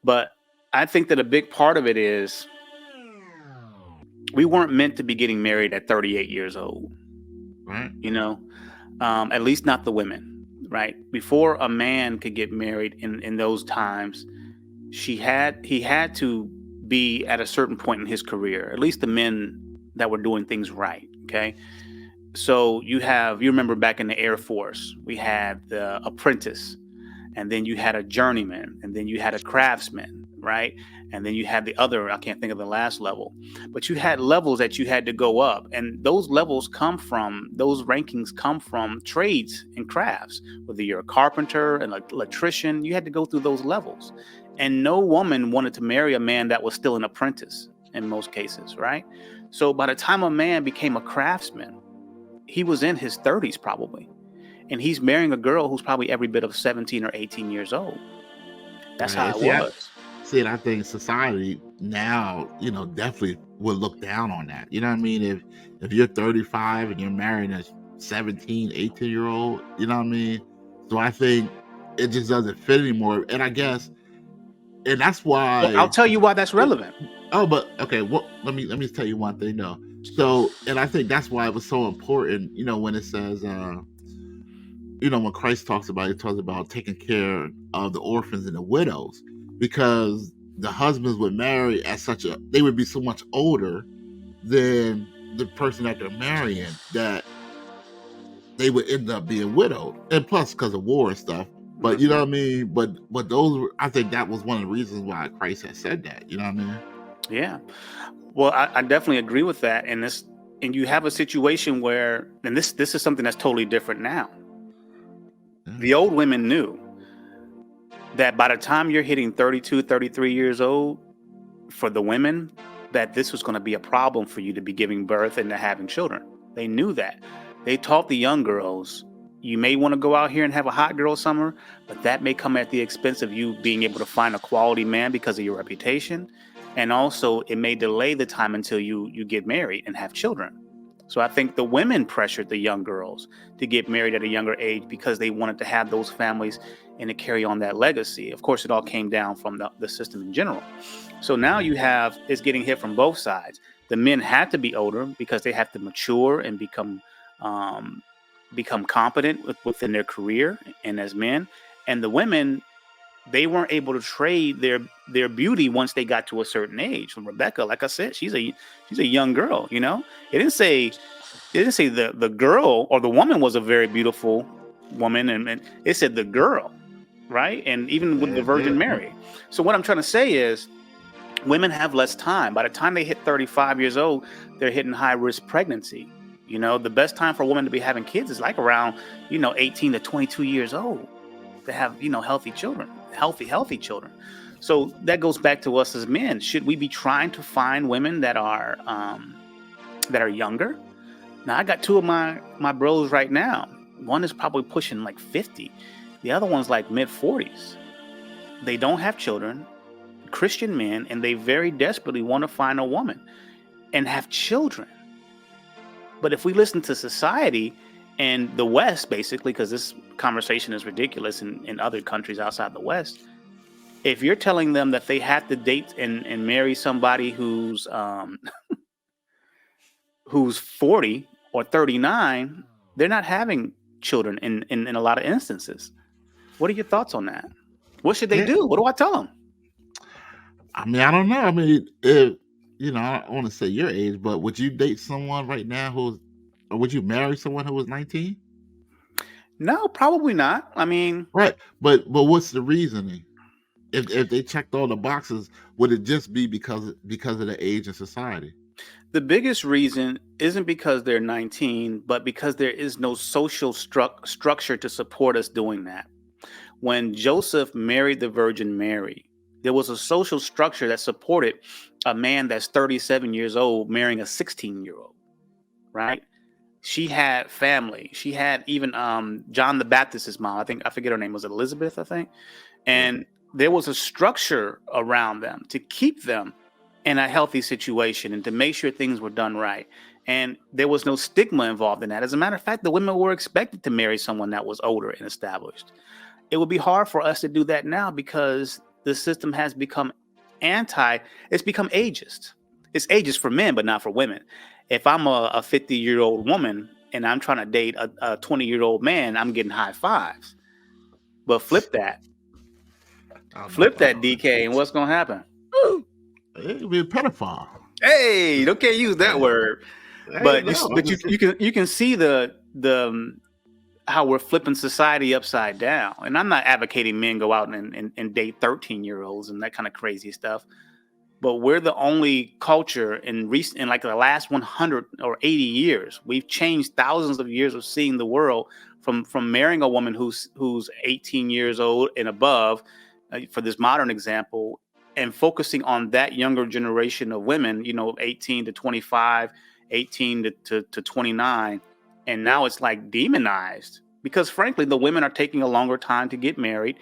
But I think that a big part of it is we weren't meant to be getting married at 38 years old, Right. you know, at least not the women, right? Before a man could get married in those times, he had to be at a certain point in his career, at least the men that were doing things right. Okay. So you remember back in the Air Force, we had the apprentice, and then you had a journeyman, and then you had a craftsman, right? And then you had the other, I can't think of the last level, but you had levels that you had to go up. And those rankings come from trades and crafts. Whether you're a carpenter, an electrician, you had to go through those levels. And no woman wanted to marry a man that was still an apprentice in most cases, right? So by the time a man became a craftsman, he was in his 30s probably. And he's marrying a girl who's probably every bit of 17 or 18 years old. That's Right. how it was. And I think society now, definitely would look down on that. You know what I mean? If you're 35 and you're marrying a 17, 18-year-old, you know what I mean? So I think it just doesn't fit anymore. And I guess, and that's Well, I'll why. tell you why that's relevant. Oh, but okay. Well, let me tell you one thing though. So, and I think that's why it was so important. When it says, when Christ talks about it, he talks about taking care of the orphans and the widows, because the husbands would marry they would be so much older than the person that they're marrying, that they would end up being widowed, and plus because of war and stuff. But you know what I mean. But I think that was one of the reasons why Christ had said that. You know what I mean? Yeah. Well, I definitely agree with that. And you have a situation where, and this is something that's totally different now. Yeah. The old women knew that by the time you're hitting 32, 33 years old, for the women, that this was going to be a problem for you to be giving birth and to having children. They knew that. They taught the young girls, you may want to go out here and have a hot girl summer, but that may come at the expense of you being able to find a quality man because of your reputation. And also, it may delay the time until you get married and have children. So I think the women pressured the young girls to get married at a younger age because they wanted to have those families and to carry on that legacy. Of course, it all came down from the system in general. So now it's getting hit from both sides. The men had to be older because they have to mature and become competent within their career and as men. And the women, they weren't able to trade their beauty once they got to a certain age. And Rebecca, like I said, she's a young girl. It didn't say the girl or the woman was a very beautiful woman, and it said the girl, right? And even with the Virgin Mary. So what I'm trying to say is, women have less time. By the time they hit 35 years old, they're hitting high risk pregnancy. The best time for a woman to be having kids is like around 18 to 22 years old to have healthy children, healthy children. So that goes back to us as men. Should we be trying to find women that are younger? Now, I got two of my bros right now. One is probably pushing like 50. The other one's like mid 40s. They don't have children, Christian men, and they very desperately want to find a woman and have children. But if we listen to society and the West, basically, because this conversation is ridiculous in other countries outside the West, if you're telling them that they have to date and marry somebody who's 40 or 39, they're not having children in a lot of instances. What are your thoughts on that? What should they do? What do I tell them? I mean, I don't know. I mean, if I don't want to say your age, but would you date someone right now or would you marry someone who was 19? No, probably not. I mean, right. But what's the reasoning? If they checked all the boxes, would it just be because of the age of society? The biggest reason isn't because they're 19, but because there is no social structure to support us doing that. When Joseph married the Virgin Mary, there was a social structure that supported a man that's 37 years old marrying a 16-year-old, right? She had family. She had even John the Baptist's mom. I forget her name, was it Elizabeth, I think. And there was a structure around them to keep them in a healthy situation and to make sure things were done right. And there was no stigma involved in that. As a matter of fact, the women were expected to marry someone that was older and established. It would be hard for us to do that now because the system has become it's become ageist. It's ageist for men, but not for women. If I'm a 50-year-old woman and I'm trying to date a 20-year-old man, I'm getting high fives. But flip that. I don't know Flip about that, all DK, and what's gonna happen? that. It'd be a pedophile. Hey, you can't use that Hey, word. hey, But no, I'm but just you can see the how we're flipping society upside down. And I'm not advocating men go out and date 13-year-olds and that kind of crazy stuff. But we're the only culture in like the last 100 or 80 years. We've changed thousands of years of seeing the world from marrying a woman who's 18 years old and above, for this modern example, and focusing on that younger generation of women, 18 to 25, 18 to 29. And now it's like demonized because frankly, the women are taking a longer time to get married.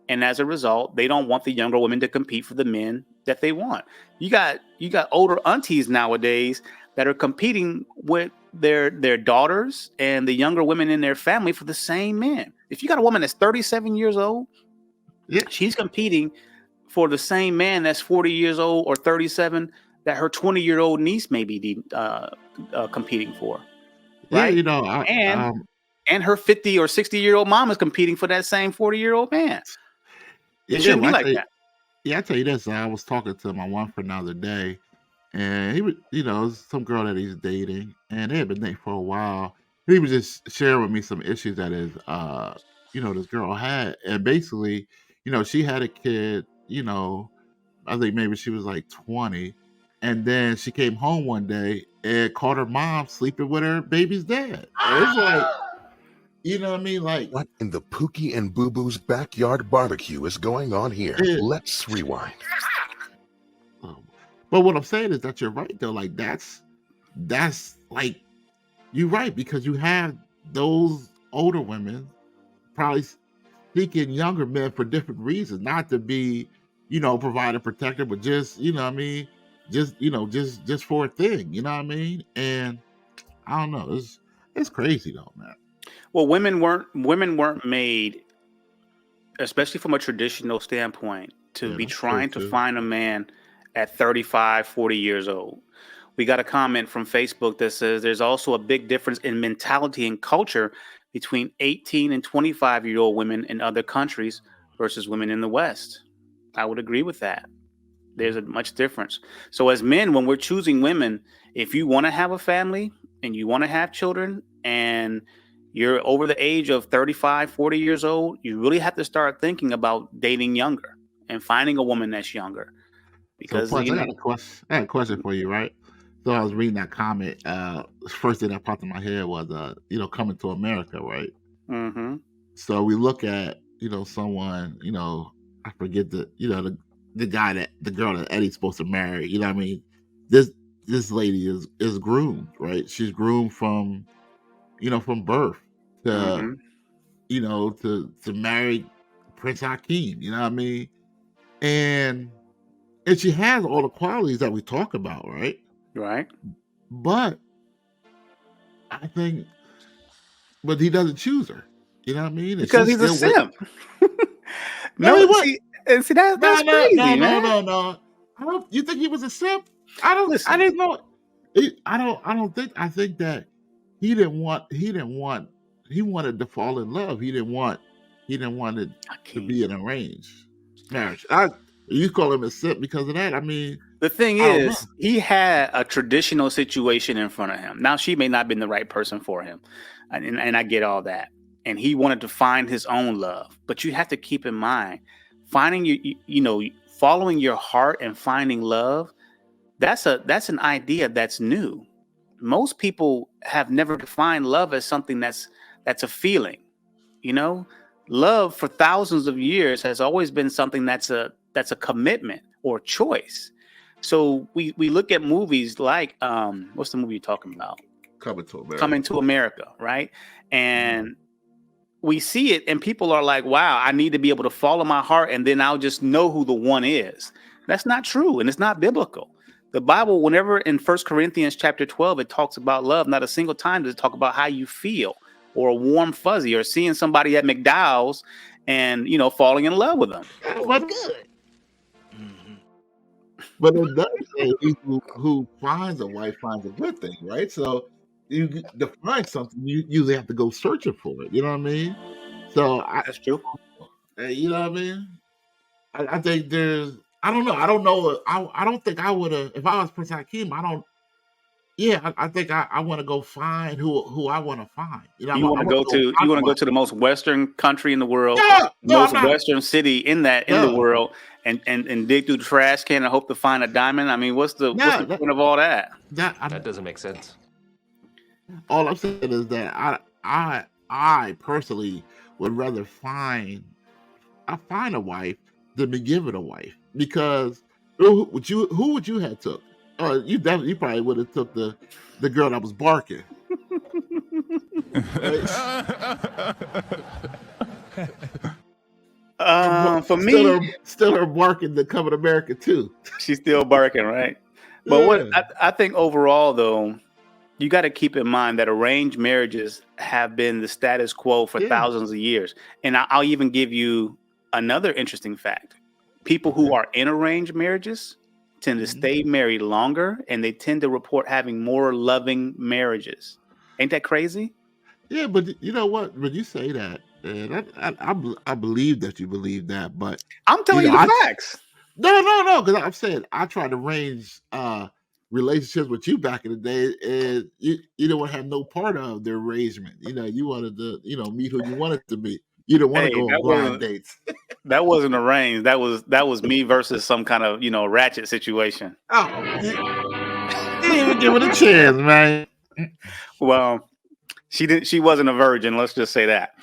And as a result, they don't want the younger women to compete for the men that they want. You got older aunties nowadays that are competing with their daughters and the younger women in their family for the same men. If you got a woman that's 37 years old, yeah, she's competing for the same man that's 40 years old or 37 that her 20-year-old niece may be competing for, yeah. right? You know, And her 50 or 60-year-old mom is competing for that same 40-year-old man. yeah, It yeah. shouldn't Well, be like that. I tell you this. I was talking to my one friend the other day, and he was, some girl that he's dating, and they had been dating for a while. He was just sharing with me some issues that this girl had, and basically, she had a kid. I think maybe she was like 20, and then she came home one day and caught her mom sleeping with her baby's dad. And it's like, you know what I mean? Like, What in the Pookie and Boo Boo's backyard barbecue is going on here? it, Let's rewind. but what I'm saying is that you're right though. Like that's like you're right because you have those older women probably seeking younger men for different reasons, not to be, provider protector, but just what I mean, just for a thing, you know what I mean? And I don't know, it's crazy though, man. Well, women weren't made, especially from a traditional standpoint, to Yeah, be that's true trying to too. find a man at 35, 40 years old. We got a comment from Facebook that says there's also a big difference in mentality and culture between 18 and 25-year-old women in other countries versus women in the West. I would agree with that. There's a much difference. So as men, when we're choosing women, if you want to have a family and you want to have children and you're over the age of 35, 40 years old, you really have to start thinking about dating younger and finding a woman that's younger So, because, plus, I got a question for you, right? So, I was reading that comment. First thing that popped in my head was, coming to America, right? mm-hmm, So we look at, someone, I forget the guy the girl that Eddie's supposed to marry. You know what I mean? This this lady is groomed, right? She's groomed from birth to mm-hmm, to marry Prince Hakeem. You know what I mean? And she has all the qualities that we talk about, right? right? But I think, but he doesn't choose her. You know what I mean? And Because she's he's a still with. simp. No, he No, what? see, and see No, that's no, no, crazy, no, man. no, no. I don't. You think he was a simp? I don't. I Listen, didn't know. I don't. I don't think. I think that he didn't want. He didn't want. He wanted to fall in love. He didn't want. He didn't want it to Hakeem. be an arranged marriage. You call him a simp because of that? I mean, The thing I don't know. is, he had a traditional situation in front of him. Now, she may not have been the right person for him. And I get all that. And he wanted to find his own love. But you have to keep in mind, finding following your heart and finding love, that's an idea that's new. Most people have never defined love as something that's a feeling. You know, love for thousands of years has always been something that's a commitment or choice. So we look at movies like what's the movie you're talking about? Coming to Coming America. to America, right? Mhm. And we see it and people are like, wow, I need to be able to follow my heart and then I'll just know who the one is. That's not true and it's not biblical. The Bible, whenever in 1 Corinthians chapter 12, it talks about love, not a single time does it talk about how you feel or a warm fuzzy or seeing somebody at McDowell's and, falling in love with them. But good. But it does say he who finds a wife finds a good thing, right? So to find something, you usually have to go searching for it. You know what I mean? So That's true. you know what I mean? I think there's. I don't know. I don't know. I don't think I would have if I was Prince Hakeem. I don't. Yeah, I think I want to go find who I want to find. You know, You want I to want go to go to find the most Western country in the world, no, I'm most not. Western city in the No, world, and dig through the trash can and hope to find a diamond. I mean, what's the no, point of all that? That doesn't make sense. all I'm saying is that I personally would rather find a wife than be given a wife because who would you have took? You probably would have took the girl that was barking. For me, still her barking to come to America too. she's still barking, right? But what I think overall, though, you got to keep in mind that arranged marriages have been the status quo for thousands of years. And I'll even give you another interesting fact. People who are in arranged marriages tend to stay married longer, and they tend to report having more loving marriages. Ain't that crazy? Yeah, but you know what? When you say that, and I believe that you believe that, but I'm telling you the facts. No, because I'm saying I tried to arrange relationships with you back in the day, and you didn't want to have no part of the arrangement. You know, you wanted to meet who you wanted to meet. You didn't want to Hey, go on blind dates. that wasn't arranged. That was me versus some kind of ratchet situation. Oh, you didn't even give it a chance, man. Well, she wasn't a virgin. Let's just say that.